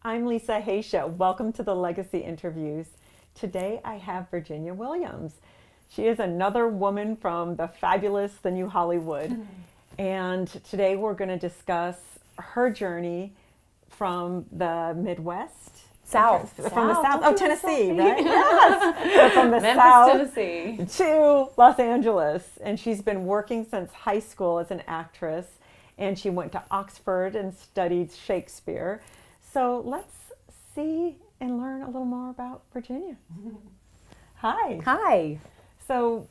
I'm Lisa Haisha. Welcome to the Legacy Interviews. Today I have Virginia Williams. She is another woman from the fabulous, the New Hollywood. And today we're going to discuss her journey from the Midwest. South. From the South. Oh, Tennessee, right? Yes. So from the Memphis, South Tennessee. to Los Angeles. And she's been working since high school as an actress. And she went to Oxford and studied Shakespeare. So let's see and learn a little more about Virginia. Hi. Hi. So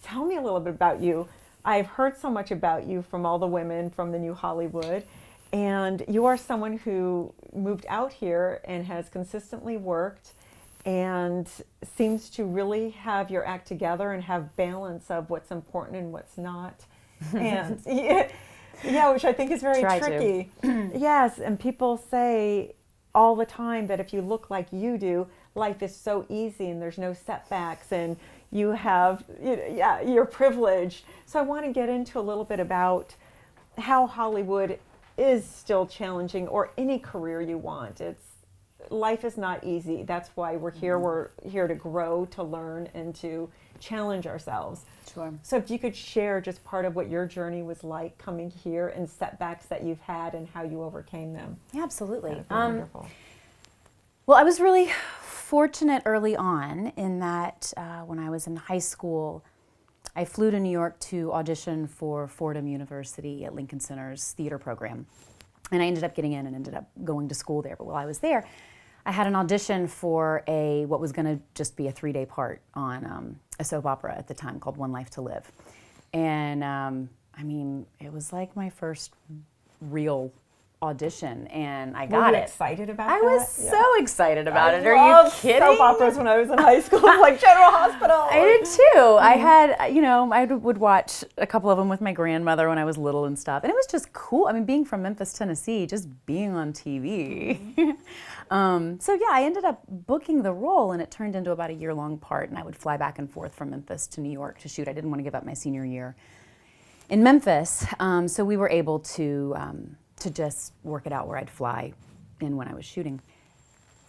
tell me a little bit about you. I've heard so much about you from all the women from the New Hollywood. And you are someone who moved out here and has consistently worked and seems to really have your act together and have balance of what's important and what's not. And yeah, which I think is very tricky. Yes, and people say all the time that if you look like you do, life is so easy and there's no setbacks and you have, you're privileged. So I want to get into a little bit about how Hollywood is still challenging, or any career you want. Life is not easy. That's why we're here. We're here to grow, to learn, and to challenge ourselves. Sure. So if you could share just part of what your journey was like coming here and setbacks that you've had and how you overcame them. Yeah, absolutely. That'd be wonderful. Well, I was really fortunate early on in that when I was in high school, I flew to New York to audition for Fordham University at Lincoln Center's theater program. And I ended up getting in and ended up going to school there. But while I was there, I had an audition for what was going to just be a 3-day part on a soap opera at the time called One Life to Live. And it was like my first real audition, and I got it. Were you excited about that? I was so excited about it. Are I you loved kidding? soap operas when I was in high school, like General Hospital. I did too. I had, I would watch a couple of them with my grandmother when I was little and stuff. And it was just cool. I mean, being from Memphis, Tennessee, just being on TV. I ended up booking the role, and it turned into about a year-long part. And I would fly back and forth from Memphis to New York to shoot. I didn't want to give up my senior year in Memphis. So we were able to just work it out where I'd fly in when I was shooting.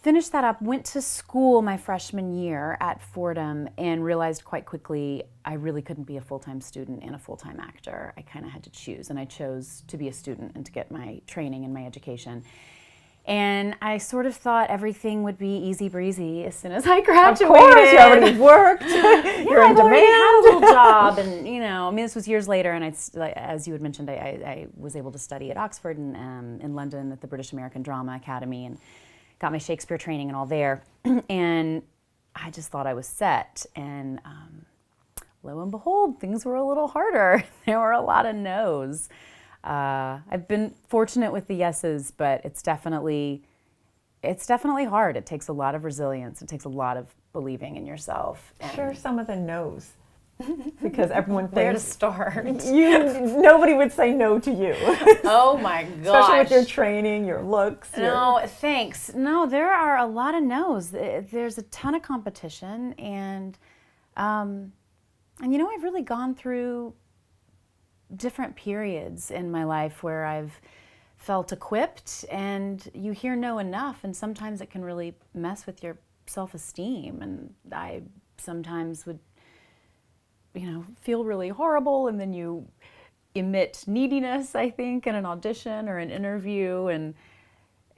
Finished that up, went to school my freshman year at Fordham, and realized quite quickly I really couldn't be a full-time student and a full-time actor. I kind of had to choose, and I chose to be a student and to get my training and my education. And I sort of thought everything would be easy breezy as soon as I graduated. Of course, you already worked. You're in I've already had a demand. little job, and this was years later. And as you had mentioned, I was able to study at Oxford and in London at the British American Drama Academy, and got my Shakespeare training and all there. And I just thought I was set. And lo and behold, things were a little harder. There were a lot of no's. I've been fortunate with the yeses, but it's definitely hard. It takes a lot of resilience. It takes a lot of believing in yourself. Share some of the no's, because everyone thinks Where to start? Nobody would say no to you. Oh my gosh! Especially with your training, your looks. No, thanks. No, there are a lot of no's. There's a ton of competition, and I've really gone through different periods in my life where I've felt equipped, and you hear no enough, and sometimes it can really mess with your self-esteem. And I sometimes would, feel really horrible, and then you emit neediness, I think, in an audition or an interview, and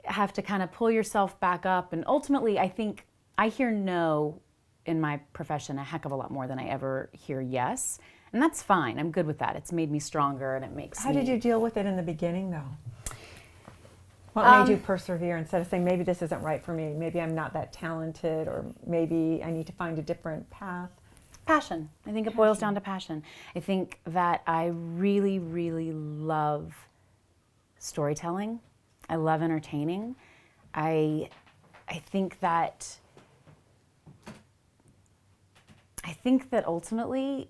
have to kind of pull yourself back up. And ultimately, I think I hear no in my profession a heck of a lot more than I ever hear yes. And that's fine. I'm good with that. It's made me stronger, and it makes How me... did you deal with it in the beginning, though? What made you persevere instead of saying, maybe this isn't right for me, maybe I'm not that talented, or maybe I need to find a different path? Passion. I think it boils down to passion. I think that I really, really love storytelling. I love entertaining. I think that ultimately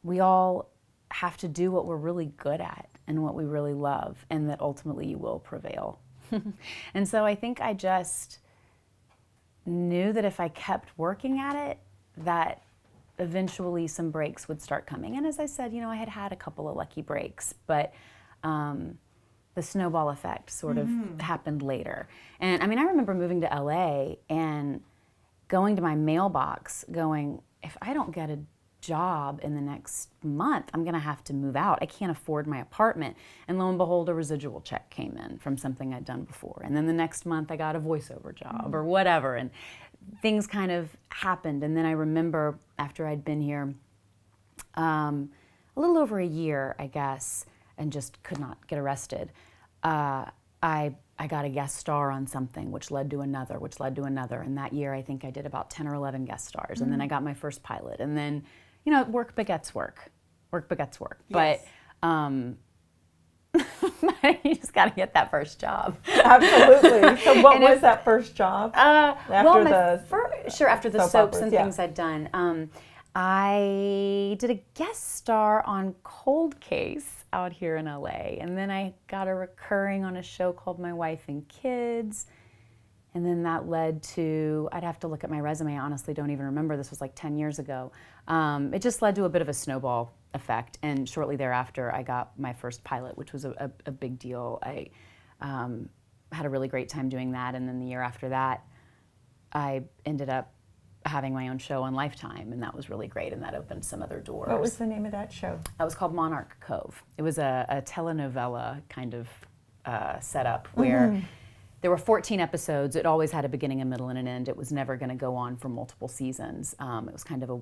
we all have to do what we're really good at and what we really love, and that ultimately you will prevail. And so I think I just knew that if I kept working at it, that eventually some breaks would start coming. And as I said, I had had a couple of lucky breaks, but the snowball effect sort of happened later. And I mean, I remember moving to LA and going to my mailbox going, if I don't get a job in the next month, I'm gonna have to move out. I can't afford my apartment. And lo and behold, a residual check came in from something I'd done before. And then the next month I got a voiceover job or whatever. And things kind of happened. And then I remember after I'd been here a little over a year, I guess, and just could not get arrested, I got a guest star on something, which led to another, which led to another. And that year, I think I did about 10 or 11 guest stars. And then I got my first pilot. And then, you know, work begets work. Work begets work. Yes. But you just got to get that first job. Absolutely. So what was that first job? After the soap soaps operas, and yeah. things I'd done. I did a guest star on Cold Case out here in LA, and then I got a recurring on a show called My Wife and Kids, and then that led to, I'd have to look at my resume, I honestly don't even remember, this was like 10 years ago. It just led to a bit of a snowball effect, and shortly thereafter I got my first pilot, which was a big deal. I had a really great time doing that, and then the year after that I ended up having my own show on Lifetime, and that was really great, and that opened some other doors. What was the name of that show? That was called Monarch Cove. It was a telenovela kind of setup where there were 14 episodes. It always had a beginning, a middle, and an end. It was never going to go on for multiple seasons. It was kind of a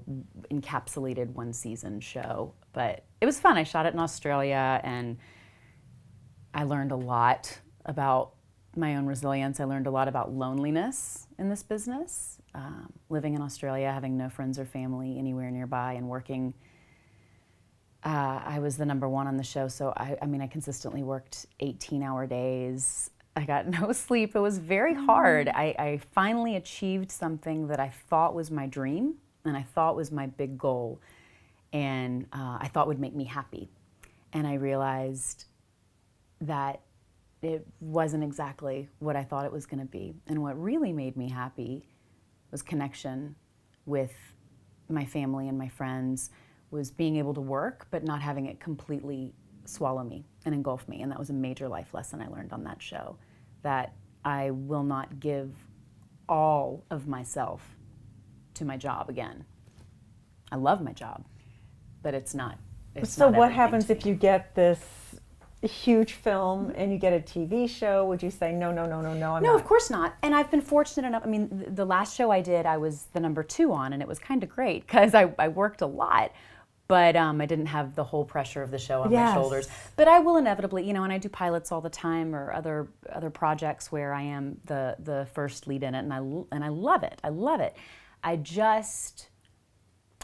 encapsulated one-season show, but it was fun. I shot it in Australia, and I learned a lot about my own resilience. I learned a lot about loneliness in this business. Living in Australia, having no friends or family anywhere nearby, and working. I was the number one on the show, so I mean, I consistently worked 18-hour days. I got no sleep. It was very hard. I finally achieved something that I thought was my dream, and I thought was my big goal, and I thought would make me happy. And I realized that it wasn't exactly what I thought it was going to be. And what really made me happy was connection with my family and my friends, was being able to work but not having it completely swallow me and engulf me. And that was a major life lesson I learned on that show, that I will not give all of myself to my job again. I love my job, but it's not. So what happens if you get this huge film and you get a TV show? Would you say no, I'm No, not? of course not. And I've been fortunate enough. I mean, the last show I did, I was the number 2 on, and it was kind of great because I worked a lot, but I didn't have the whole pressure of the show on my shoulders. But I will inevitably, and I do pilots all the time or other projects where I am the first lead in it, and I love it. I love it. I just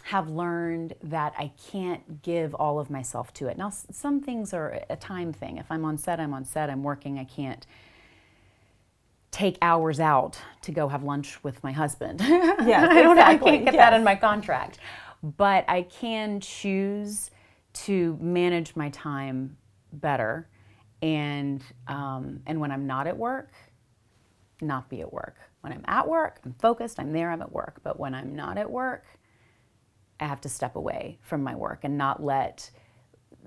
have learned that I can't give all of myself to it. Now, some things are a time thing. If I'm on set, I'm on set, I'm working. I can't take hours out to go have lunch with my husband. Yes, I can't get that in my contract. But I can choose to manage my time better, and when I'm not at work, not be at work. When I'm at work, I'm focused, I'm there, I'm at work. But when I'm not at work, I have to step away from my work and not let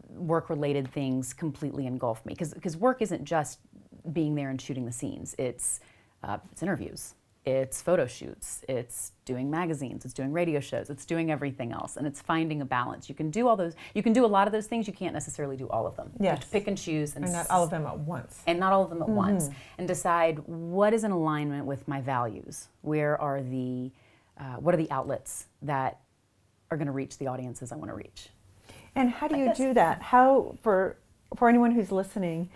work-related things completely engulf me. Because work isn't just being there and shooting the scenes. It's interviews, it's photo shoots, it's doing magazines, it's doing radio shows, it's doing everything else, and it's finding a balance. You can do all those. You can do a lot of those things. You can't necessarily do all of them. Yes. You have to pick and choose, And not all of them at once. and not all of them at once, and decide what is in alignment with my values. Where are what are the outlets that are going to reach the audiences I want to reach? And how do you do that? How, for anyone who's listening,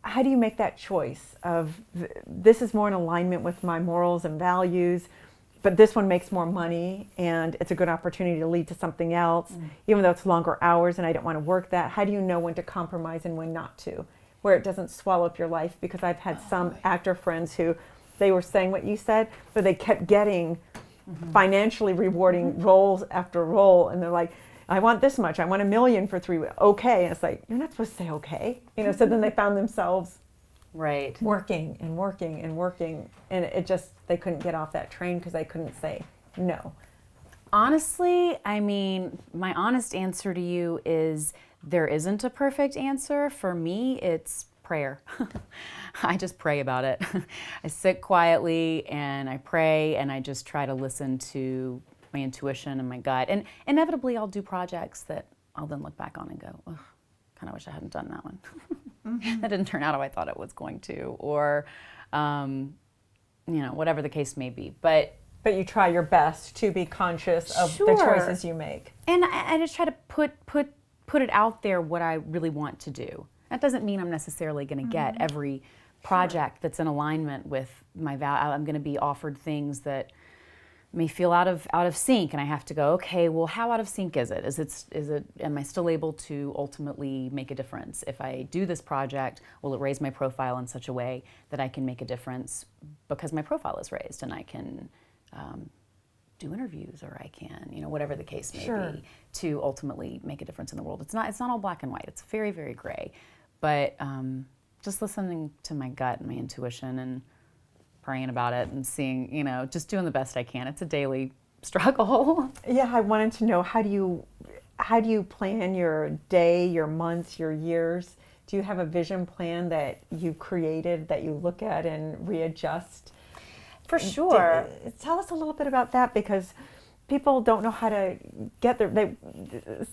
how do you make that choice of this is more in alignment with my morals and values, but this one makes more money and it's a good opportunity to lead to something else, even though it's longer hours and I don't want to work that? How do you know when to compromise and when not to, where it doesn't swallow up your life? Because I've had some actor friends who, they were saying what you said, but they kept getting financially rewarding roles after role, and they're like, I want this much, I want $1 million for 3 weeks. Okay. And it's like, you're not supposed to say okay. So then they found themselves working and working and working, and it just, they couldn't get off that train because they couldn't say no. Honestly, I mean, my honest answer to you is there isn't a perfect answer. For me, it's prayer. I just pray about it. I sit quietly and I pray, and I just try to listen to my intuition and my gut. And inevitably I'll do projects that I'll then look back on and go, ugh, kind of wish I hadn't done that one. That didn't turn out how I thought it was going to, or whatever the case may be. But you try your best to be conscious of Sure. the choices you make. And I just try to put it out there what I really want to do. That doesn't mean I'm necessarily going to get every project that's in alignment with my value. I'm going to be offered things that may feel out of sync, and I have to go, okay, well, how out of sync is it? Is it? Am I still able to ultimately make a difference? If I do this project, will it raise my profile in such a way that I can make a difference because my profile is raised, and I can do interviews, or I can, whatever the case may be, to ultimately make a difference in the world. It's not all black and white. It's very, very gray. But just listening to my gut and my intuition and praying about it and seeing, just doing the best I can. It's a daily struggle. Yeah, I wanted to know, how do you plan your day, your months, your years? Do you have a vision plan that you created that you look at and readjust? For sure. Tell us a little bit about that, because people don't know how to get there.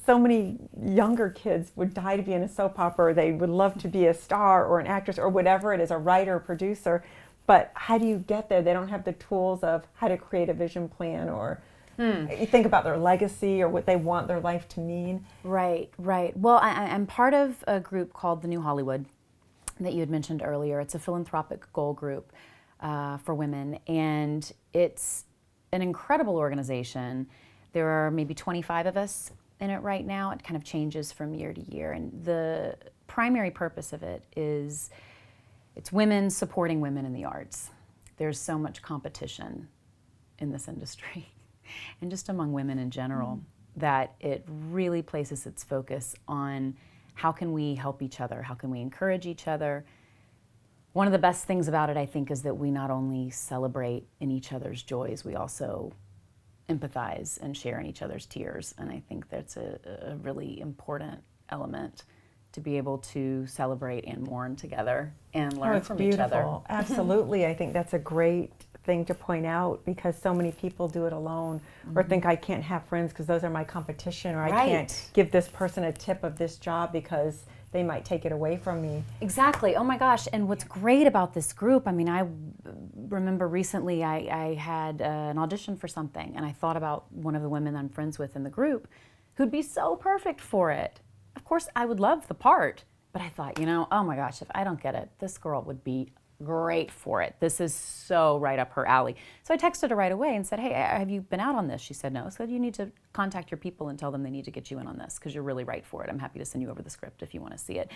So many younger kids would die to be in a soap opera. They would love to be a star or an actress or whatever it is, a writer, producer. But how do you get there? They don't have the tools of how to create a vision plan, or you think about their legacy or what they want their life to mean. Right. Well, I'm part of a group called the New Hollywood that you had mentioned earlier. It's a philanthropic goal group for women, and it's an incredible organization. There are maybe 25 of us in it right now. It kind of changes from year to year, and the primary purpose of it is it's women supporting women in the arts. There's so much competition in this industry and just among women in general that it really places its focus on how can we help each other, how can we encourage each other. One of the best things about it, I think, is that we not only celebrate in each other's joys, we also empathize and share in each other's tears. And I think that's a really important element, to be able to celebrate and mourn together and learn from each other. Absolutely. I think that's a great thing to point out, because so many people do it alone, or think I can't have friends because those are my competition, or I can't give this person a tip of this job because they might take it away from me. Exactly. Oh my gosh. And what's great about this group, I mean, I remember recently I had an audition for something, and I thought about one of the women I'm friends with in the group who'd be so perfect for it. Of course, I would love the part, but I thought, oh my gosh, if I don't get it, this girl would be great for it. This is so right up her alley. So I texted her right away and said, hey, have you been out on this? She said no. So you need to contact your people and tell them they need to get you in on this, because you're really right for it. I'm happy to send you over the script if you want to see it.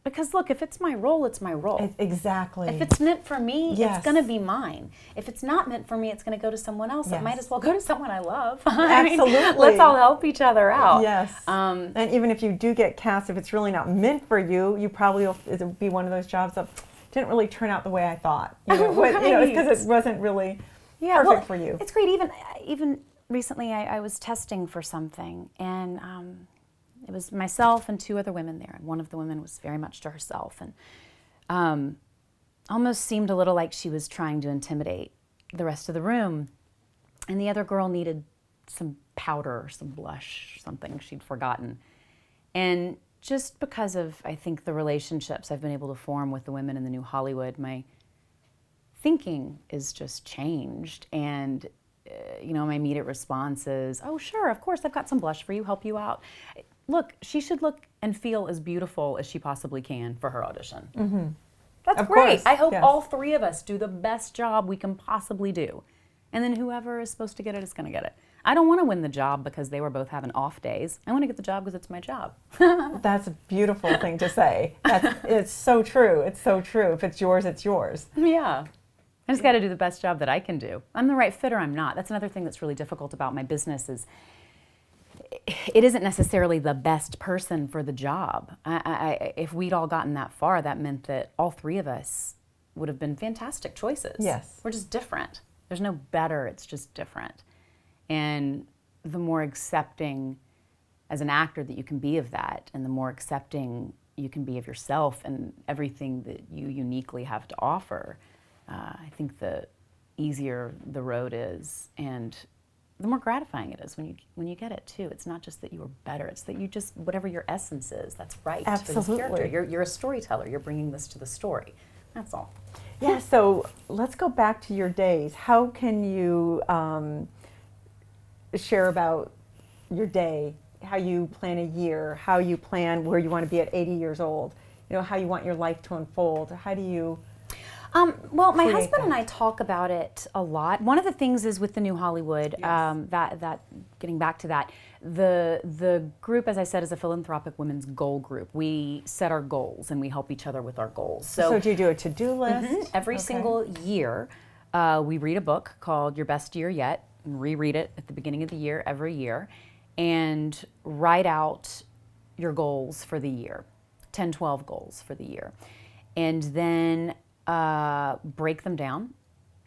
Because look, if it's my role, it's my role. Exactly. If it's meant for me, Yes. it's going to be mine. If it's not meant for me, it's going to go to someone else. Yes. It might as well go to someone I love. Absolutely. Let's all help each other out. Yes. And even if you do get cast, if it's really not meant for you, you probably will, it'll be one of those jobs that didn't really turn out the way I thought. Because it wasn't really perfect for you. It's great. Even recently, I was testing for something, and it was myself and two other women there, and one of the women was very much to herself, and almost seemed a little like she was trying to intimidate the rest of the room. And the other girl needed some powder, some blush, something she'd forgotten. And just because of, I think, the relationships I've been able to form with the women in the New Hollywood, my thinking is just changed. And my immediate response is, oh, sure, of course, I've got some blush for you, help you out. Look, she should look and feel as beautiful as she possibly can for her audition. Mm-hmm. That's of great. Course. I hope yes. all three of us do the best job we can possibly do. And then whoever is supposed to get it is going to get it. I don't want to win the job because they were both having off days. I want to get the job because it's my job. That's a beautiful thing to say. It's so true. It's so true. If it's yours, it's yours. Yeah. I just got to do the best job that I can do. I'm the right fit or I'm not. That's another thing that's really difficult about my business is it isn't necessarily the best person for the job. If we'd all gotten that far, that meant that all three of us would have been fantastic choices. Yes. We're just different. There's no better, it's just different. And the more accepting as an actor that you can be of that, and the more accepting you can be of yourself and everything that you uniquely have to offer, I think the easier the road is, and the more gratifying it is when you get it too. It's not just that you were better; it's that you just, whatever your essence is, that's right. Absolutely. For this character. You're a storyteller. You're bringing this to the story. That's all. Yeah. So let's go back to your days. How can you share about your day? How you plan a year? How you plan where you want to be at 80 years old? You know, how you want your life to unfold? How do you? Well, my create husband and that? I talk about it a lot. One of the things is with the New Hollywood, Yes. that getting back to that, the group, as I said, is a philanthropic women's goal group. We set our goals and we help each other with our goals. So do you do a to-do list? Every Okay. single year, we read a book called Your Best Year Yet, and reread it at the beginning of the year every year, and write out your goals for the year, 10, 12 goals for the year. And then break them down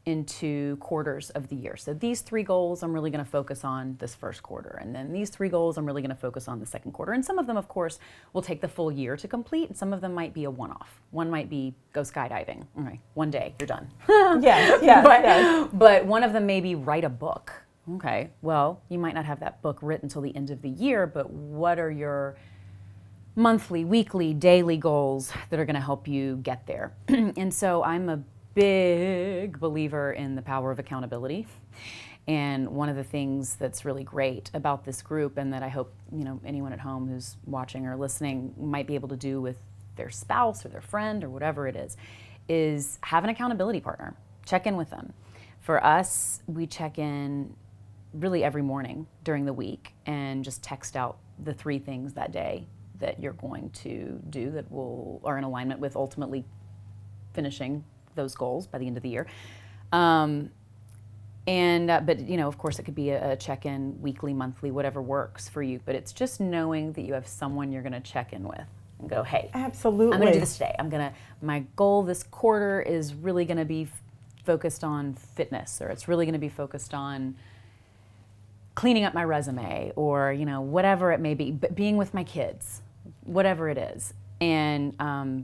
into quarters of the year. So these 3 goals I'm really going to focus on this first quarter, and then these 3 goals I'm really going to focus on the second quarter. And some of them, of course, will take the full year to complete, and some of them might be a one-off. One might be go skydiving. Okay, one day, you're done. Yes, yes. But one of them may be write a book. Okay, well, you might not have that book written until the end of the year, but what are your monthly, weekly, daily goals that are going to help you get there? And so I'm a big believer in the power of accountability. And one of the things that's really great about this group, and that I hope, you know, anyone at home who's watching or listening might be able to do with their spouse or their friend or whatever it is have an accountability partner. Check in with them. For us, we check in really every morning during the week and just text out the 3 things that day that you're going to do that are in alignment with ultimately finishing those goals by the end of the year. But you know, of course, it could be a check-in weekly, monthly, whatever works for you. But it's just knowing that you have someone you're going to check in with and go, hey, Absolutely. I'm going to do this today. My goal this quarter is really going to be focused on fitness, or it's really going to be focused on cleaning up my resume, or, you know, whatever it may be, but being with my kids, whatever it is, and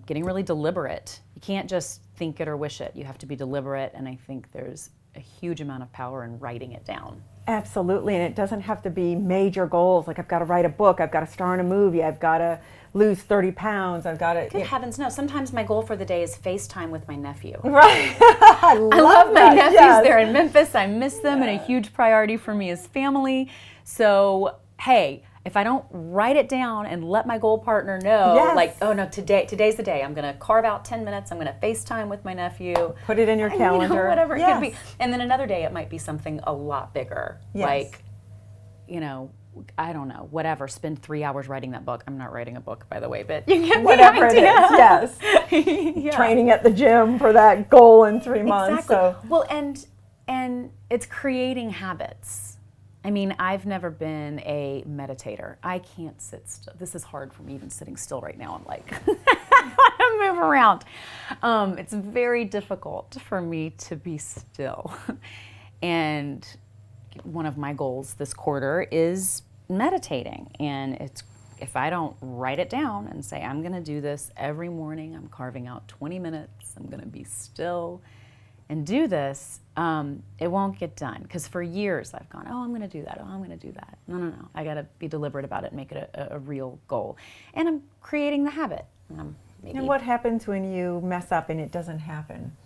getting really deliberate. You can't just think it or wish it. You have to be deliberate, and I think there's a huge amount of power in writing it down. Absolutely, and it doesn't have to be major goals, like I've got to write a book, I've got to star in a movie, I've got to lose 30 pounds, I've got to... Good heavens, no. Sometimes my goal for the day is FaceTime with my nephew. Right. I love my that. nephews. Yes. They're in Memphis. I miss them, and a huge priority for me is family. So, hey, if I don't write it down and let my goal partner know, Yes. like, oh no, today's the day. I'm going to carve out 10 minutes. I'm going to FaceTime with my nephew. Put it in your calendar. You know, whatever Yes. it could be. And then another day it might be something a lot bigger. Yes. Like, you know, I don't know, whatever. Spend 3 hours writing that book. I'm not writing a book, by the way, but you get Whatever the it idea. is, yes. Yeah. Training at the gym for that goal in 3 months. Exactly. So Well, and it's creating habits. I mean, I've never been a meditator. I can't sit still. This is hard for me, even sitting still right now. I'm like, I want to move around. It's very difficult for me to be still. And one of my goals this quarter is meditating. And if I don't write it down and say, I'm going to do this every morning, I'm carving out 20 minutes, I'm going to be still and do this, it won't get done. Because for years I've gone, I'm going to do that. I'm going to do that. No. I got to be deliberate about it and make it a real goal. And I'm creating the habit. And what happens when you mess up and it doesn't happen?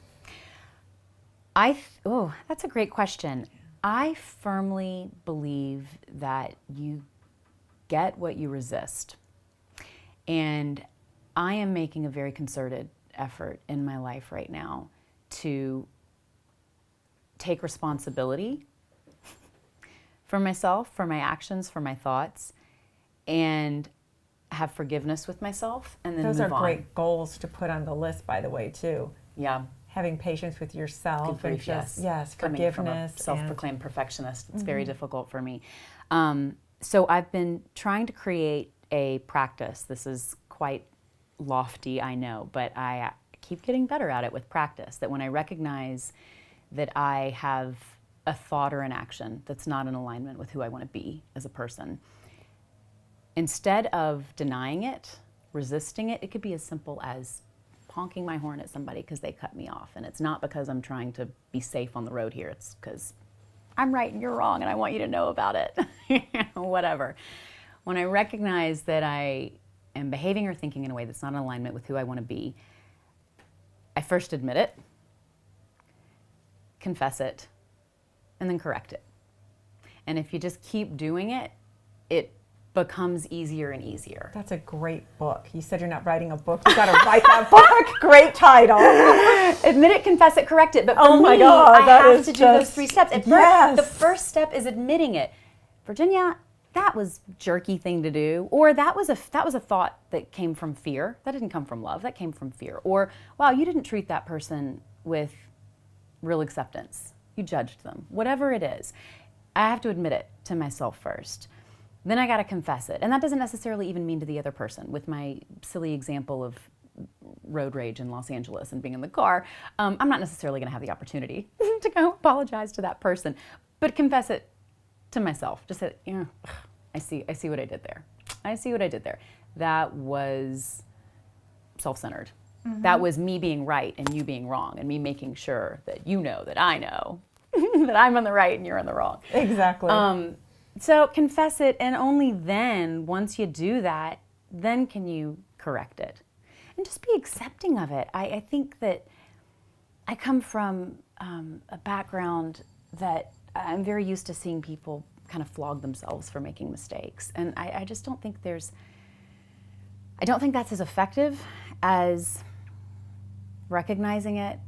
That's a great question. I firmly believe that you get what you resist. And I am making a very concerted effort in my life right now to take responsibility for myself, for my actions, for my thoughts, and have forgiveness with myself, and then Those move are on. great goals to put on the list, by the way, too. Yeah. Having patience with yourself Good grief, and just, yes, Coming forgiveness. from a self-proclaimed perfectionist, it's very difficult for me. So I've been trying to create a practice. This is quite lofty, I know, but I keep getting better at it with practice, that when I recognize that I have a thought or an action that's not in alignment with who I want to be as a person, instead of denying it, resisting it, it could be as simple as honking my horn at somebody because they cut me off. And it's not because I'm trying to be safe on the road here. It's because I'm right and you're wrong and I want you to know about it. Whatever. When I recognize that I am behaving or thinking in a way that's not in alignment with who I want to be, I first admit it, confess it, and then correct it. And if you just keep doing it, it becomes easier and easier. That's a great book. You said you're not writing a book. You got to write that book. Great title. Admit it, confess it, correct it. But for oh my me, God, I have to do those 3 steps. At yes. first, the first step is admitting it. Virginia, that was a jerky thing to do, or that was a thought that came from fear. That didn't come from love. That came from fear. Or, wow, you didn't treat that person with real acceptance. You judged them. Whatever it is, I have to admit it to myself first. Then I got to confess it. And that doesn't necessarily even mean to the other person. With my silly example of road rage in Los Angeles and being in the car, I'm not necessarily going to have the opportunity to go apologize to that person, but confess it to myself. Just say, you know, I see what I did there. I see what I did there. That was self-centered. Mm-hmm. That was me being right and you being wrong, and me making sure that you know that I know that I'm on the right and you're on the wrong. Exactly. So confess it, and only then, once you do that, then can you correct it. And just be accepting of it. I think that I come from a background that I'm very used to seeing people kind of flog themselves for making mistakes. And I just don't think I don't think that's as effective as recognizing it,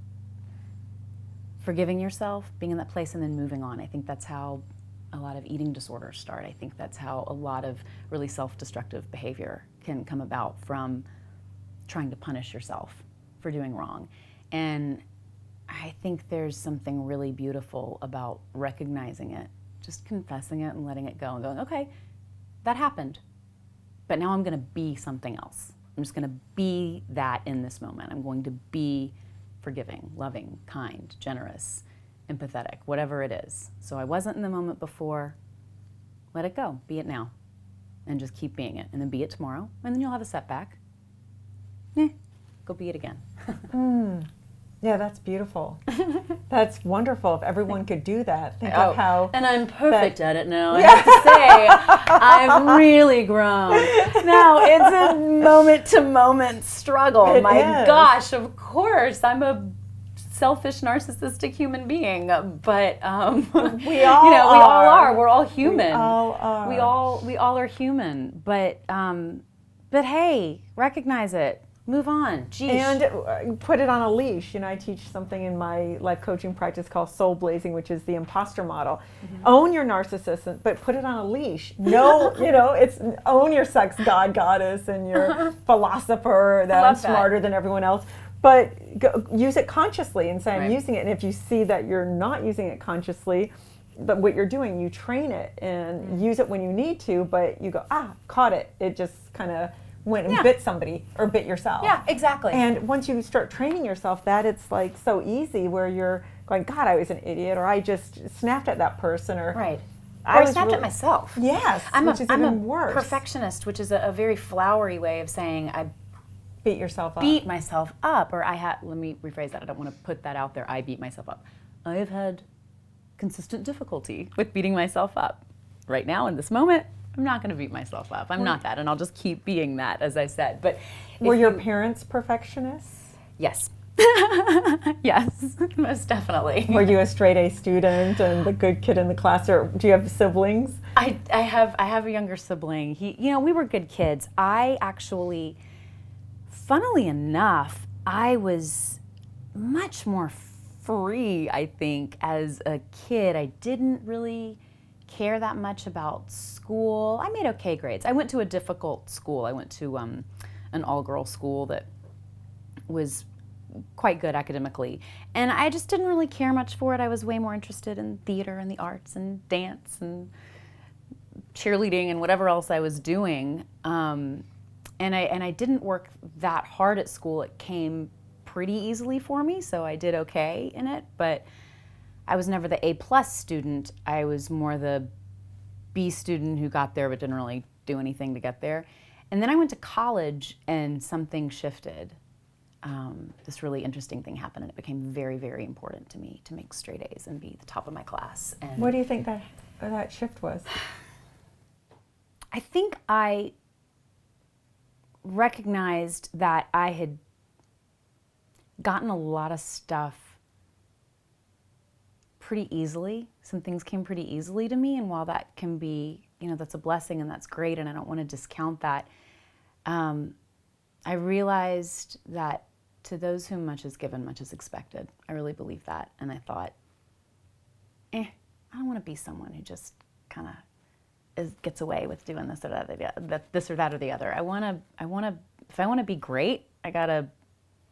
forgiving yourself, being in that place, and then moving on. I think that's how a lot of eating disorders start. I think that's how a lot of really self-destructive behavior can come about, from trying to punish yourself for doing wrong. And I think there's something really beautiful about recognizing it, just confessing it and letting it go and going, okay, that happened, but now I'm going to be something else. I'm just going to be that in this moment. I'm going to be forgiving, loving, kind, generous, empathetic, whatever it is. So I wasn't in the moment before. Let it go. Be it now. And just keep being it. And then be it tomorrow. And then you'll have a setback. Go be it again. Yeah, that's beautiful. That's wonderful. If everyone could do that. Think of how... And I'm perfect at it now. I have to say, I've really grown. No, it's a moment-to-moment struggle. My gosh, of course. I'm a selfish, narcissistic human being, but we all we all are. We're all human. We all are. We all are human. But hey, recognize it. Move on. Geez. And put it on a leash. I teach something in my life coaching practice called soulblazing, which is the imposter model. Mm-hmm. Own your narcissist, but put it on a leash. No, it's own your sex god, goddess, and your philosopher that I'm smarter than everyone else. But use it consciously and say, I'm using it. And if you see that you're not using it consciously, but what you're doing, you train it and use it when you need to, but you go, caught it. It just kind of went and bit somebody or bit yourself. Yeah, exactly. And once you start training yourself that, it's like so easy where you're going, God, I was an idiot, or I just snapped at that person, or I snapped at myself. Yes, I'm even worse. Perfectionist, which is a very flowery way of saying I beat yourself up. Beat myself up, or let me rephrase that. I don't want to put that out there. I beat myself up. I have had consistent difficulty with beating myself up. Right now, in this moment, I'm not going to beat myself up. I'm not that, and I'll just keep being that, as I said. But were your parents perfectionists? Yes. Yes, most definitely. Were you a straight A student and the good kid in the class, or do you have siblings? I have a younger sibling. We were good kids. I actually, funnily enough, I was much more free, I think, as a kid. I didn't really care that much about school. I made okay grades. I went to a difficult school. I went to an all-girls school that was quite good academically. And I just didn't really care much for it. I was way more interested in theater and the arts and dance and cheerleading and whatever else I was doing. And I didn't work that hard at school. It came pretty easily for me, so I did okay in it. But I was never the A+ student. I was more the B student who got there but didn't really do anything to get there. And then I went to college and something shifted. This really interesting thing happened, and it became very, very important to me to make straight A's and be the top of my class. And what do you think that shift was? I think I recognized that I had gotten a lot of stuff pretty easily. Some things came pretty easily to me, and while that can be, that's a blessing and that's great, and I don't want to discount that, I realized that to those whom much is given, much is expected. I really believe that, and I thought, I don't want to be someone who just kind of gets away with doing this or that or the other. If I want to be great, I gotta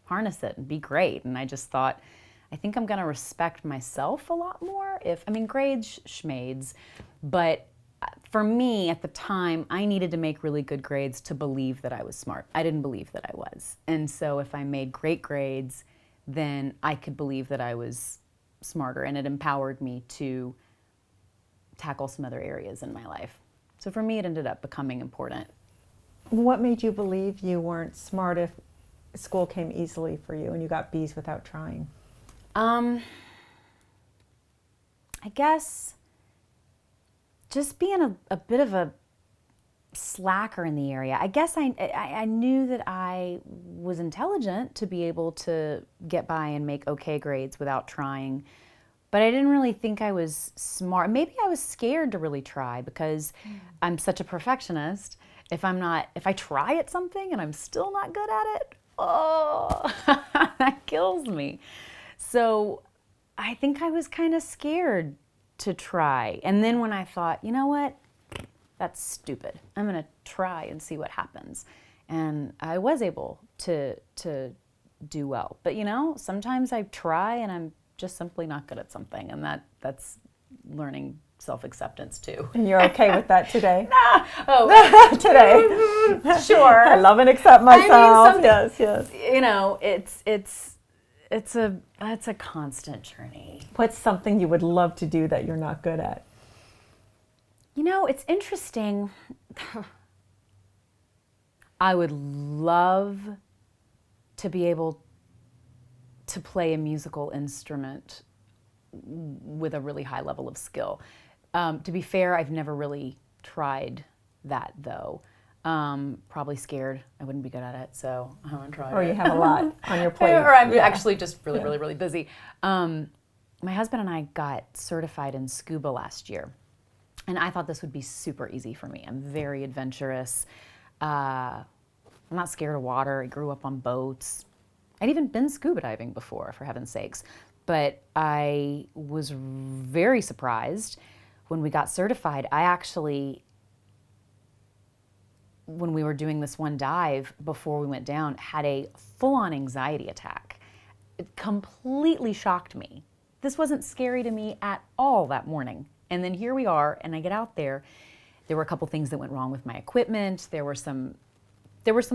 harness it and be great. And I just thought, I think I'm gonna respect myself a lot more. Grades, schmades, but for me at the time, I needed to make really good grades to believe that I was smart. I didn't believe that I was. And so if I made great grades, then I could believe that I was smarter, and it empowered me to tackle some other areas in my life. So for me, it ended up becoming important. What made you believe you weren't smart if school came easily for you and you got B's without trying? I guess just being a bit of a slacker in the area. I guess I knew that I was intelligent to be able to get by and make okay grades without trying, but I didn't really think I was smart. Maybe I was scared to really try because I'm such a perfectionist. If I try at something and I'm still not good at it, oh, that kills me. So I think I was kind of scared to try. And then when I thought, you know what? That's stupid. I'm going to try and see what happens. And I was able to do well. But sometimes I try and I'm just simply not good at something. And that's learning self-acceptance too. And you're okay with that today? Today. Sure. I love and accept myself. Yes. It's a constant journey. What's something you would love to do that you're not good at? It's interesting. I would love to be able to play a musical instrument with a really high level of skill. To be fair, I've never really tried that, though. Probably scared I wouldn't be good at it, so I haven't tried Or it. you have a lot on your plate. Or I'm actually just really busy. My husband and I got certified in Scuba last year. And I thought this would be super easy for me. I'm very adventurous. I'm not scared of water. I grew up on boats. I'd even been scuba diving before, for heaven's sakes. But I was very surprised when we got certified. I actually, when we were doing this one dive before we went down, had a full-on anxiety attack. It completely shocked me. This wasn't scary to me at all that morning. And then here we are, and I get out there. There were a couple things that went wrong with my equipment. There were some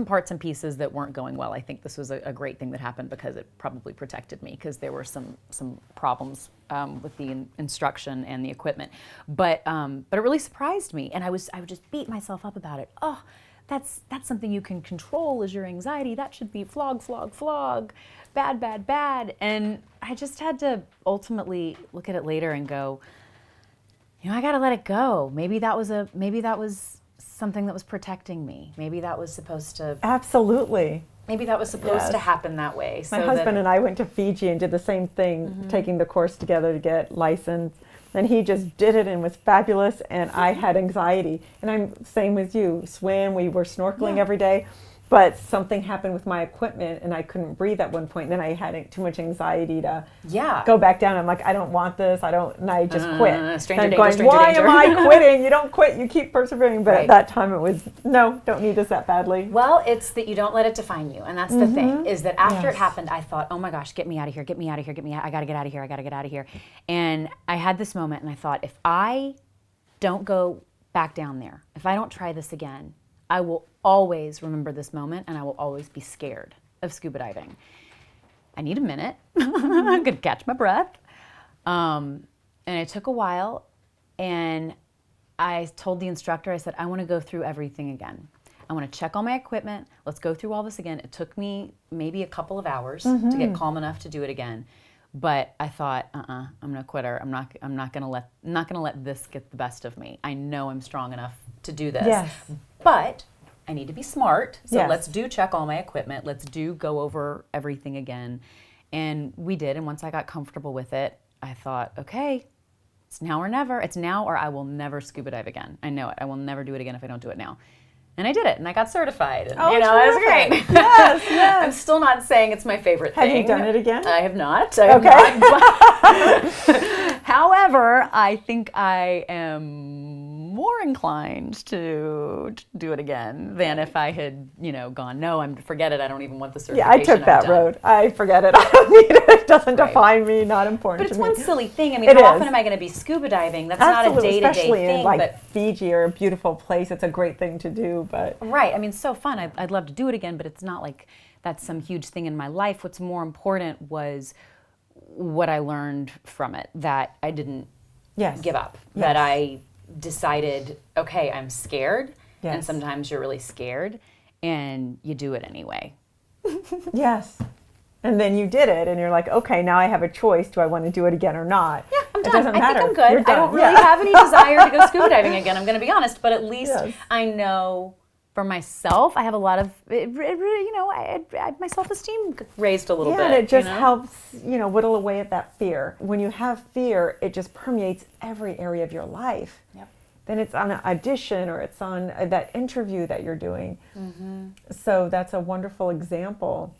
parts and pieces that weren't going well. I think this was a great thing that happened because it probably protected me, because there were some problems with the instruction and the equipment. But it really surprised me, and I would just beat myself up about it. Oh, that's something you can control, is your anxiety. That should be flog, bad, bad, bad. And I just had to ultimately look at it later and go, I got to let it go. Maybe that was something that was protecting me. Maybe that was supposed to. Absolutely. Maybe that was supposed to happen that way. My husband and I went to Fiji and did the same thing, taking the course together to get licensed. And he just did it and was fabulous. And I had anxiety. And I'm same with you. Swim. We were snorkeling every day. But something happened with my equipment, and I couldn't breathe at one point. And then I had too much anxiety to go back down. I'm like, I don't want this. And I just quit. Stranger danger, going, stranger why danger. am I quitting? You don't quit. You keep persevering. But Right. at that time, it was, no, don't need this that badly. Well, it's that you don't let it define you. And that's the thing, is that after it happened, I thought, oh my gosh, get me out of here, get me out of here, I got to get out of here, I got to get out of here. And I had this moment, and I thought, if I don't go back down there, if I don't try this again, I will always remember this moment, and I will always be scared of scuba diving. I need a minute. I'm going to catch my breath. And it took a while, and I told the instructor, I said, I want to go through everything again. I want to check all my equipment. Let's go through all this again. It took me maybe a couple of hours to get calm enough to do it again. But I thought, I'm gonna quit her. I'm not gonna let this get the best of me. I know I'm strong enough to do this. Yes. But I need to be smart. So Yes. let's check all my equipment. Let's go over everything again. And we did. And once I got comfortable with it, I thought, okay, it's now or never. It's now or I will never scuba dive again. I know it. I will never do it again if I don't do it now. And I did it, and I got certified. And, it was great. Yes, yes. I'm still not saying it's my favorite thing. Have you done it again? I have not. However, I think I am more inclined to do it again than if I had, gone, forget it, I don't even want the certification. Yeah, I took that road. I forget it. I don't need it. It doesn't define me, not important to me. But it's one silly thing. I mean, how often am I going to be scuba diving? That's not a day-to-day especially thing. Especially in Fiji or a beautiful place. It's a great thing to do. But right. I mean, it's so fun. I'd love to do it again, but it's not like that's some huge thing in my life. What's more important was what I learned from it, that I didn't give up, that I decided, okay, I'm scared, and sometimes you're really scared, and you do it anyway. Yes. And then you did it, and you're like, okay, now I have a choice. Do I want to do it again or not? Yeah, I'm done. It doesn't matter. I think I'm good. I don't really have any desire to go scuba diving again, I'm going to be honest, but at least I know for myself, I have a lot of, my self-esteem raised a little bit. Yeah, and it just helps, whittle away at that fear. When you have fear, it just permeates every area of your life. Yep. Then it's on an audition or it's on that interview that you're doing. Mm-hmm. So that's a wonderful example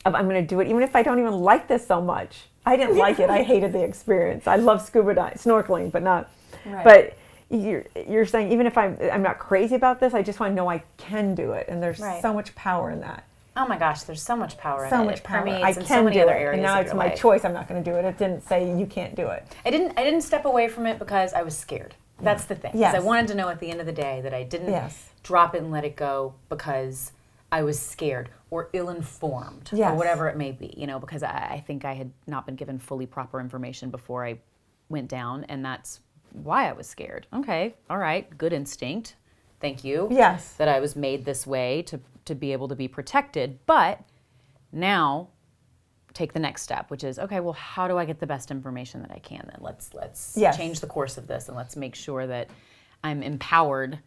of I'm going to do it, even if I don't even like this so much. I didn't like it. I hated the experience. I love scuba diving, snorkeling, but not. Right. But you're saying even if I'm not crazy about this, I just want to know I can do it, and there's so much power in that. Oh my gosh, there's so much power in it. So much power. I can so many do other it, areas and now of it's your my life. choice. I'm not going to do it. It didn't say you can't do it. I didn't step away from it because I was scared. That's the thing. Yes. I wanted to know at the end of the day that I didn't drop it and let it go because I was scared or ill-informed or whatever it may be. Because I think I had not been given fully proper information before I went down, and that's why I was scared. Okay, all right, good instinct. Thank you. Yes. That I was made this way to be able to be protected. But now take the next step, which is, okay, well, how do I get the best information that I can then? Let's change the course of this, and let's make sure that I'm empowered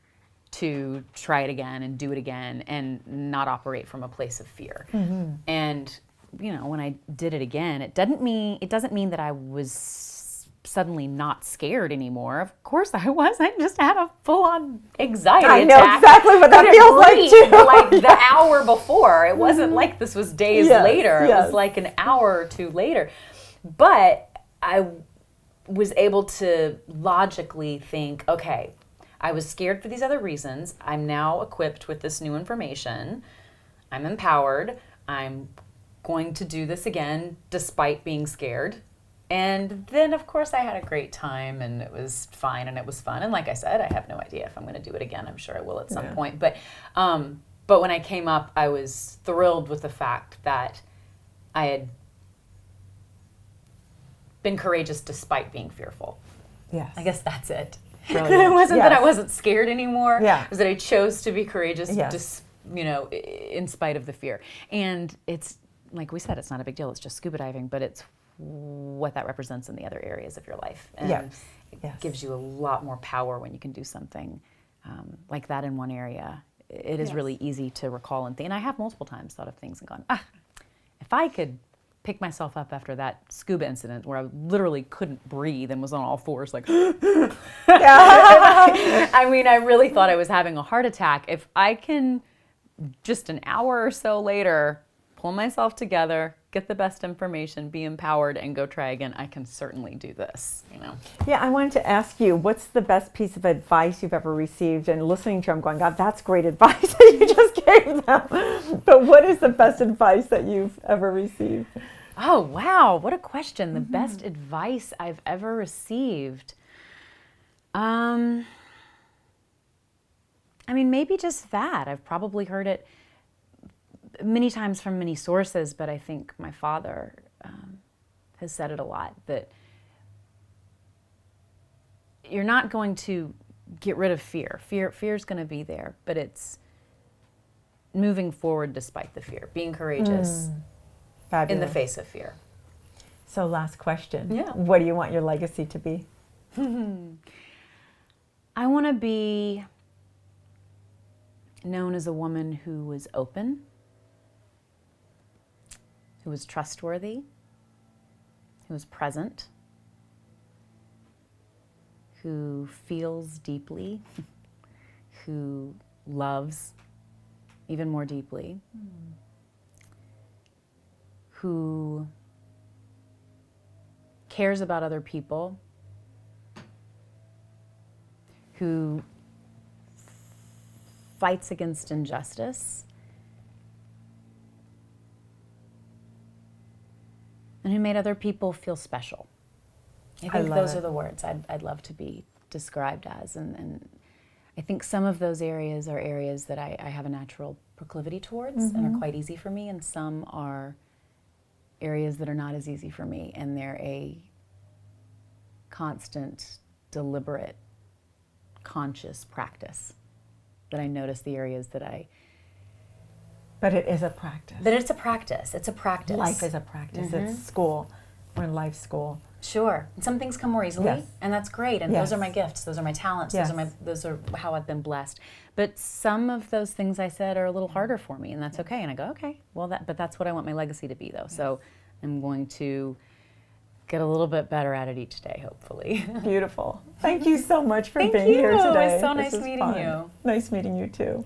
to try it again and do it again and not operate from a place of fear. Mm-hmm. And, when I did it again, it doesn't mean that I was suddenly not scared anymore. Of course I was. I just had a full-on anxiety attack. I know exactly what that feels like too. Like the hour before. It wasn't like this was days later. It was like an hour or two later. But I was able to logically think, okay, I was scared for these other reasons. I'm now equipped with this new information. I'm empowered. I'm going to do this again despite being scared. And then, of course, I had a great time, and it was fine, and it was fun. And like I said, I have no idea if I'm going to do it again. I'm sure I will at some point. But when I came up, I was thrilled with the fact that I had been courageous despite being fearful. Yes. I guess that's it. Brilliant. It wasn't that I wasn't scared anymore. Yeah. It was that I chose to be courageous, in spite of the fear. And it's, like we said, it's not a big deal. It's just scuba diving, but it's what that represents in the other areas of your life. And it gives you a lot more power when you can do something like that in one area. It is really easy to recall and think. And I have multiple times thought of things and gone, if I could pick myself up after that scuba incident where I literally couldn't breathe and was on all fours like, I mean, I really thought I was having a heart attack. If I can just an hour or so later pull myself together, get the best information, be empowered, and go try again, I can certainly do this, Yeah, I wanted to ask you, what's the best piece of advice you've ever received? And listening to you, I'm going, God, that's great advice that you just gave them. But what is the best advice that you've ever received? Oh, wow. What a question. The best advice I've ever received. I mean, maybe just that. I've probably heard it many times from many sources, but I think my father has said it a lot, that you're not going to get rid of fear. Fear's going to be there, but it's moving forward despite the fear, being courageous in the face of fear. So last question. Yeah. What do you want your legacy to be? I want to be known as a woman who was open, who was trustworthy, who was present, who feels deeply, who loves even more deeply, who cares about other people, who fights against injustice, and who made other people feel special. I think those are the words I'd love to be described as. And I think some of those areas are areas that I have a natural proclivity towards and are quite easy for me, and some are areas that are not as easy for me, and they're a constant, deliberate, conscious practice that I notice the areas that I... But it is a practice. But it's a practice. It's a practice. Life is a practice. It's school. We're in life school. Sure. And some things come more easily, and that's great. And those are my gifts. Those are my talents. Those are how I've been blessed. But some of those things I said are a little harder for me, and that's okay. And I go, okay, well, but that's what I want my legacy to be, though. So I'm going to get a little bit better at it each day, hopefully. Beautiful. Thank you so much for being here today. It was so nice meeting you. Nice meeting you, too.